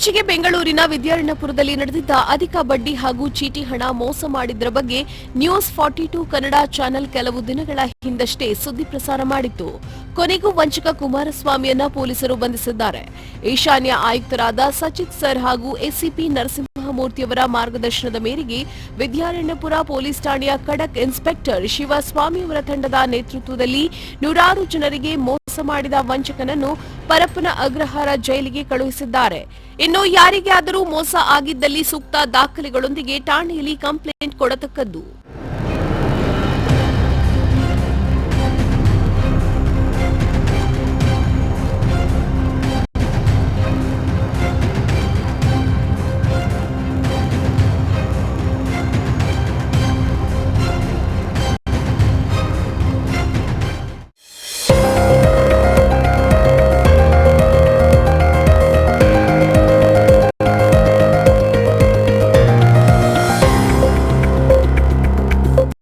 ಇತ್ತೀಚೆಗೆ ಬೆಂಗಳೂರಿನ ವಿದ್ಯಾರಣ್ಯಪುರದಲ್ಲಿ ನಡೆದಿದ್ದ ಅಧಿಕ ಬಡ್ಡಿ ಹಾಗೂ ಚೀಟಿ ಹಣ ಮೋಸ ಮಾಡಿದ್ದರ ಬಗ್ಗೆ ನ್ಯೂಸ್ 42 ಕನ್ನಡ ಚಾನೆಲ್ ಕೆಲವು ದಿನಗಳ ಹಿಂದಷ್ಟೇ ಸುದ್ದಿ ಪ್ರಸಾರ ಮಾಡಿತ್ತು. ಕೊನೆಗೂ ವಂಚಕ ಕುಮಾರಸ್ವಾಮಿಯನ್ನ ಪೊಲೀಸರು ಬಂಧಿಸಿದ್ದಾರೆ. ಈಶಾನ್ಯ ಆಯುಕ್ತರಾದ ಸಚಿತ್ ಸರ್ ಹಾಗೂ ಎಸಿಪಿ ನರಸಿಂಹಮೂರ್ತಿಯವರ ಮಾರ್ಗದರ್ಶನದ ಮೇರೆಗೆ ವಿದ್ಯಾರಣ್ಯಪುರ ಪೊಲೀಸ್ ಠಾಣೆಯ ಖಡಕ್ ಇನ್ಸ್ಪೆಕ್ಟರ್ ಶಿವಸ್ವಾಮಿಯವರ ತಂಡದ ನೇತೃತ್ವದಲ್ಲಿ ನೂರಾರು ಜನರಿಗೆ ಮೋಸ ಮಾಡಿದ ವಂಚಕನನ್ನು ಪರಪ್ಪನ ಅಗ್ರಹಾರ ಜೈಲಿಗೆ ಕಳುಹಿಸಿದ್ದಾರೆ. ಇನ್ನು ಯಾರಿಗಾದರೂ ಮೋಸ ಆಗಿದ್ದಲ್ಲಿ ಸೂಕ್ತ ದಾಖಲೆಗಳೊಂದಿಗೆ ಠಾಣೆಯಲ್ಲಿ ಕಂಪ್ಲೇಂಟ್ ಕೊಡತಕ್ಕದ್ದು.